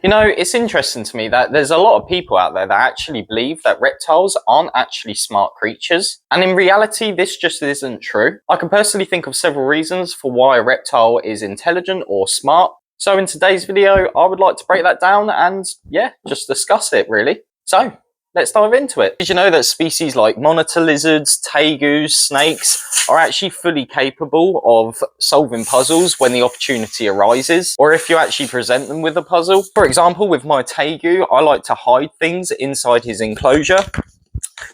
You know, it's interesting to me that there's a lot of people out there that actually believe that reptiles aren't actually smart creatures. And in reality, this just isn't true. I can personally think of several reasons for why a reptile is intelligent or smart. So in today's video, I would like to break that down and, yeah, just discuss it really. So, let's dive into it. Did you know that species like monitor lizards, tegus, snakes are actually fully capable of solving puzzles when the opportunity arises, or if you actually present them with a puzzle? For example, with my tegu, I like to hide things inside his enclosure,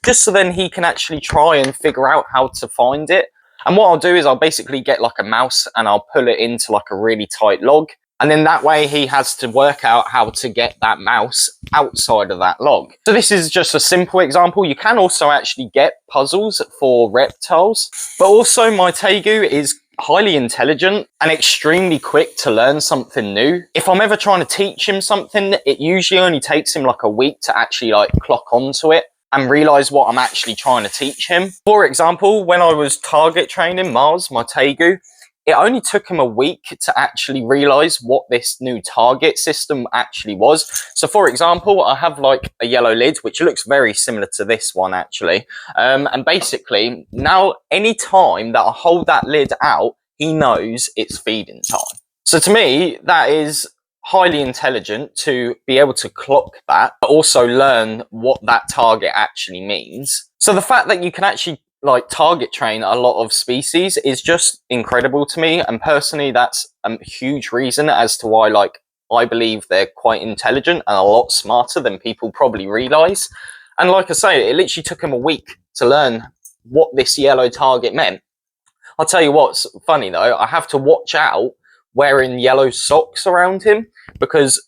just so then he can actually try and figure out how to find it. And what I'll do is I'll basically get like a mouse and I'll pull it into like a really tight log. And then that way he has to work out how to get that mouse outside of that log. So this is just a simple example. You can also actually get puzzles for reptiles. But also my tegu is highly intelligent and extremely quick to learn something new. If I'm ever trying to teach him something, it usually only takes him like a week to actually like clock onto it and realize what I'm actually trying to teach him. For example, when I was target training Mars, my tegu, it only took him a week to actually realize what this new target system actually was. So for example, I have like a yellow lid, which looks very similar to this one actually. And basically now any time that I hold that lid out, he knows it's feeding time. So to me, that is highly intelligent to be able to clock that, but also learn what that target actually means. So the fact that you can actually like target train a lot of species is just incredible to me, and personally that's a huge reason as to why like I believe they're quite intelligent and a lot smarter than people probably realize. And like I say, it literally took him a week to learn what this yellow target meant. I'll tell you what's funny though, I have to watch out wearing yellow socks around him, because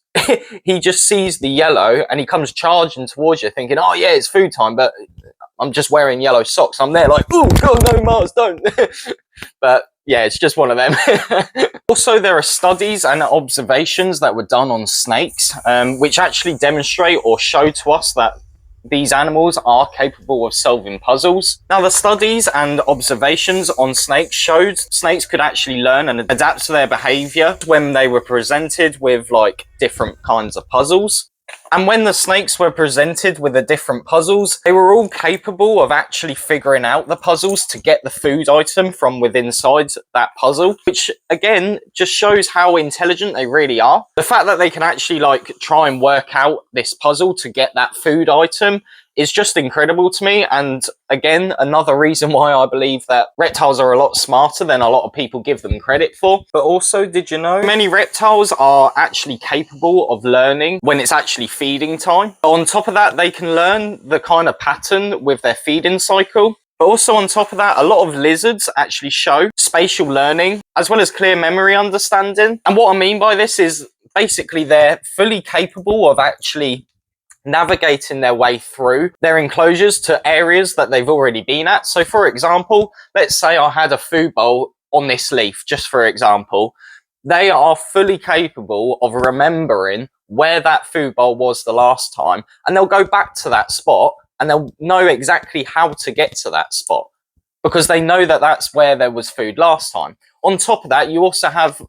he just sees the yellow and he comes charging towards you thinking, oh yeah, it's food time, but I'm just wearing yellow socks. I'm there like, oh god, no, Mars, don't. But yeah, it's just one of them. Also, there are studies and observations that were done on snakes, which actually demonstrate or show to us that these animals are capable of solving puzzles. Now, the studies and observations on snakes showed snakes could actually learn and adapt to their behavior when they were presented with like different kinds of puzzles. And when the snakes were presented with the different puzzles, they were all capable of actually figuring out the puzzles to get the food item from within inside that puzzle, which again just shows how intelligent they really are. The fact that they can actually like try and work out this puzzle to get that food item is just incredible to me, and again another reason why I believe that reptiles are a lot smarter than a lot of people give them credit for. But also, did you know many reptiles are actually capable of learning when it's actually feeding time? But on top of that, they can learn the kind of pattern with their feeding cycle. But also on top of that, a lot of lizards actually show spatial learning as well as clear memory understanding. And what I mean by this is basically they're fully capable of actually navigating their way through their enclosures to areas that they've already been at. So for example, let's say I had a food bowl on this leaf, just for example. They are fully capable of remembering where that food bowl was the last time, and they'll go back to that spot and they'll know exactly how to get to that spot because they know that that's where there was food last time. On top of that, you also have,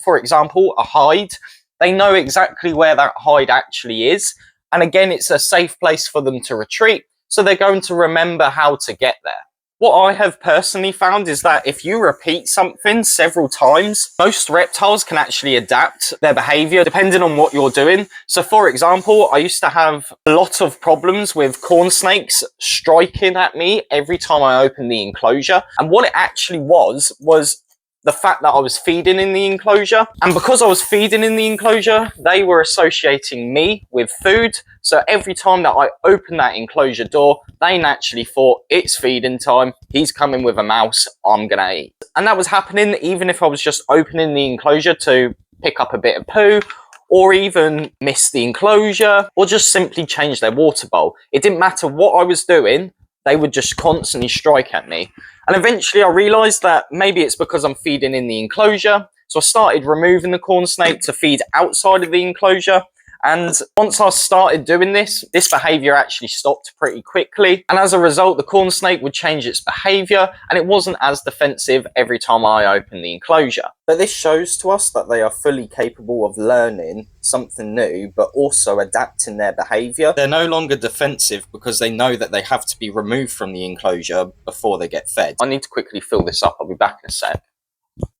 for example, a hide. They know exactly where that hide actually is. And again, it's a safe place for them to retreat, so they're going to remember how to get there. What I have personally found is that if you repeat something several times, most reptiles can actually adapt their behavior depending on what you're doing. So for example, I used to have a lot of problems with corn snakes striking at me every time I opened the enclosure. And what it actually was the fact that I was feeding in the enclosure. And because I was feeding in the enclosure, they were associating me with food. So every time that I opened that enclosure door, they naturally thought, it's feeding time, he's coming with a mouse, I'm gonna eat. And that was happening even if I was just opening the enclosure to pick up a bit of poo, or even miss the enclosure, or just simply change their water bowl. It didn't matter what I was doing, they would just constantly strike at me. And eventually I realized that maybe it's because I'm feeding in the enclosure. So I started removing the corn snake to feed outside of the enclosure. And once I started doing this behavior actually stopped pretty quickly. And as a result, the corn snake would change its behavior and it wasn't as defensive every time I opened the enclosure. But this shows to us that they are fully capable of learning something new, but also adapting their behavior. They're no longer defensive because they know that they have to be removed from the enclosure before they get fed. I need to quickly fill this up. I'll be back in a sec.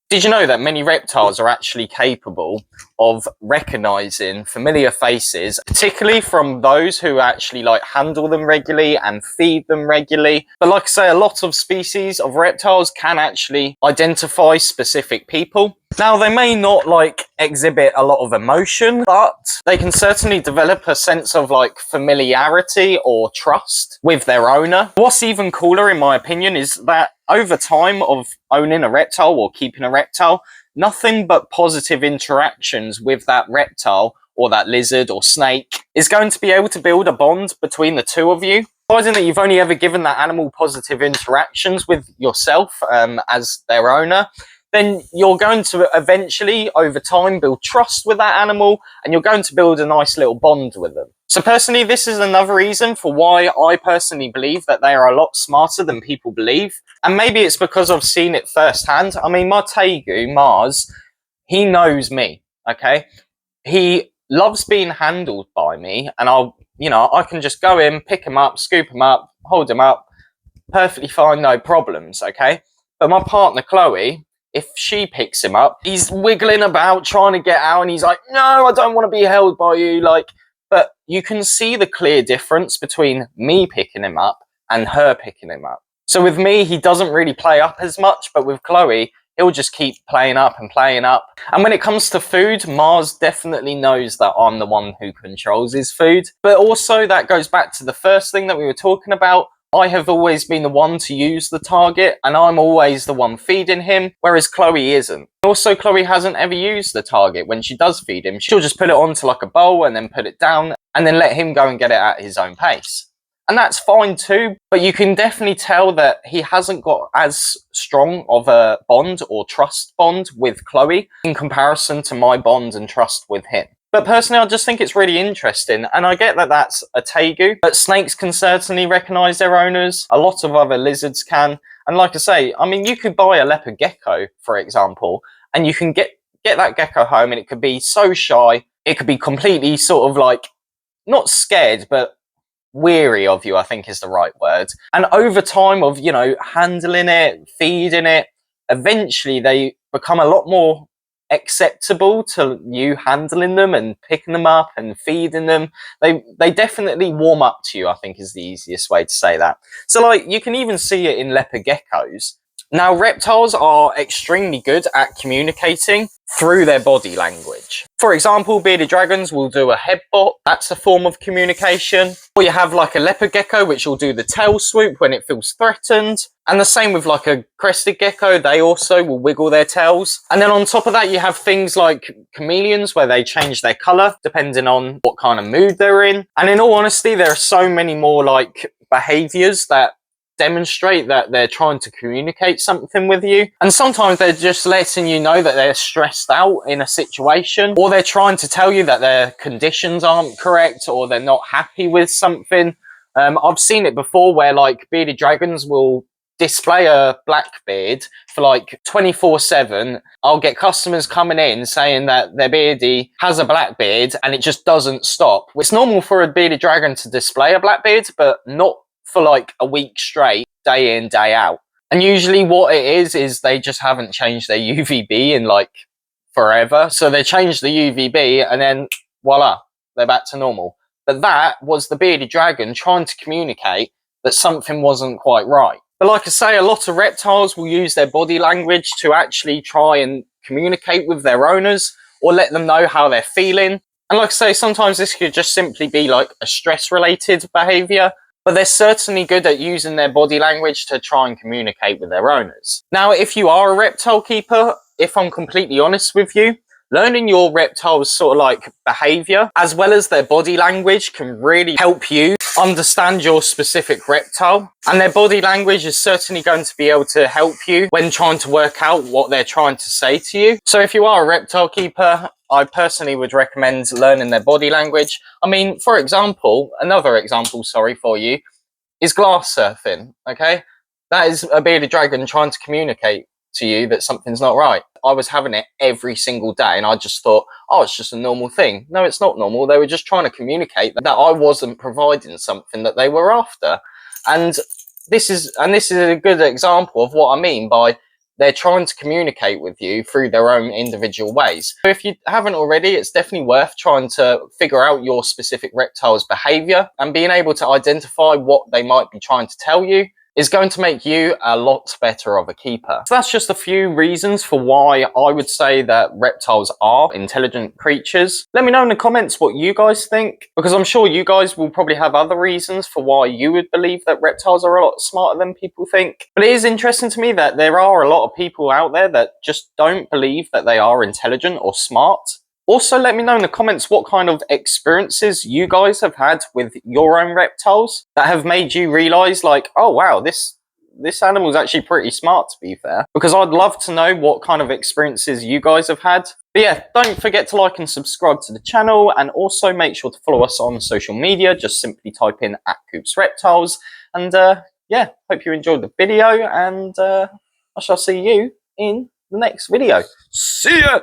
Did you know that many reptiles are actually capable of recognizing familiar faces, particularly from those who actually like handle them regularly and feed them regularly? But like I say, a lot of species of reptiles can actually identify specific people. Now, they may not like exhibit a lot of emotion, but they can certainly develop a sense of like familiarity or trust with their owner. What's even cooler, in my opinion, is that over time of owning a reptile or keeping a reptile, nothing but positive interactions with that reptile or that lizard or snake is going to be able to build a bond between the two of you. Realizing that you've only ever given that animal positive interactions with yourself as their owner, then you're going to eventually, over time, build trust with that animal and you're going to build a nice little bond with them. So personally, this is another reason for why I personally believe that they are a lot smarter than people believe. And maybe it's because I've seen it firsthand. I mean, my Tegu, Mars, he knows me, okay? He loves being handled by me and I can just go in, pick him up, scoop him up, hold him up, perfectly fine, no problems, okay? But my partner, Chloe, if she picks him up, he's wiggling about trying to get out and he's like, no, I don't want to be held by you. But you can see the clear difference between me picking him up and her picking him up. So with me, he doesn't really play up as much, but with Chloe, he'll just keep playing up and playing up. And when it comes to food, Mars definitely knows that I'm the one who controls his food. But also that goes back to the first thing that we were talking about. I have always been the one to use the target and I'm always the one feeding him, whereas Chloe isn't. Also, Chloe hasn't ever used the target. When she does feed him, she'll just put it onto like a bowl and then put it down and then let him go and get it at his own pace. And that's fine too, but you can definitely tell that he hasn't got as strong of a bond or trust bond with Chloe in comparison to my bond and trust with him. But personally, I just think it's really interesting, and I get that that's a Tegu, but snakes can certainly recognise their owners, a lot of other lizards can, and like I say, I mean, you could buy a leopard gecko, for example, and you can get that gecko home, and it could be so shy, it could be completely sort of like, not scared, but weary of you, I think is the right word. And over time of, handling it, feeding it, eventually they become a lot more acceptable to you handling them and picking them up and feeding them. They definitely warm up to you, I think is the easiest way to say that. So like you can even see it in leopard geckos. Now, reptiles are extremely good at communicating through their body language. For example, bearded dragons will do a head bob. That's a form of communication. Or you have like a leopard gecko, which will do the tail swoop when it feels threatened. And the same with like a crested gecko, they also will wiggle their tails. And then on top of that, you have things like chameleons where they change their color depending on what kind of mood they're in. And in all honesty, there are so many more like behaviors that demonstrate that they're trying to communicate something with you. And sometimes they're just letting you know that they're stressed out in a situation, or they're trying to tell you that their conditions aren't correct or they're not happy with something. I've seen it before where like bearded dragons will display a black beard for like 24/7. I'll get customers coming in saying that their beardie has a black beard and it just doesn't stop. It's normal for a bearded dragon to display a black beard, but not for like a week straight, day in, day out. And usually what it is they just haven't changed their UVB in like forever. So they change the UVB and then voila, they're back to normal. But that was the bearded dragon trying to communicate that something wasn't quite right. But like I say, a lot of reptiles will use their body language to actually try and communicate with their owners or let them know how they're feeling. And like I say, sometimes this could just simply be like a stress-related behavior, but they're certainly good at using their body language to try and communicate with their owners. Now, if you are a reptile keeper, if I'm completely honest with you, learning your reptile's sort of like behavior as well as their body language can really help you understand your specific reptile. And their body language is certainly going to be able to help you when trying to work out what they're trying to say to you. So if you are a reptile keeper, I personally would recommend learning their body language. I mean, for example, another example, sorry, for you, is glass surfing, okay? That is a bearded dragon trying to communicate to you that something's not right. I was having it every single day and I just thought, oh, it's just a normal thing. No, it's not normal. They were just trying to communicate that I wasn't providing something that they were after. And this is a good example of what I mean by they're trying to communicate with you through their own individual ways. So if you haven't already, it's definitely worth trying to figure out your specific reptile's behavior, and being able to identify what they might be trying to tell you is going to make you a lot better of a keeper. So that's just a few reasons for why I would say that reptiles are intelligent creatures. Let me know in the comments what you guys think, because I'm sure you guys will probably have other reasons for why you would believe that reptiles are a lot smarter than people think. But it is interesting to me that there are a lot of people out there that just don't believe that they are intelligent or smart. Also, let me know in the comments what kind of experiences you guys have had with your own reptiles that have made you realise, like, oh wow, this animal is actually pretty smart, to be fair. Because I'd love to know what kind of experiences you guys have had. But yeah, don't forget to like and subscribe to the channel, and also make sure to follow us on social media. Just simply type in @CoopsReptiles. And yeah, hope you enjoyed the video, and I shall see you in the next video. See ya!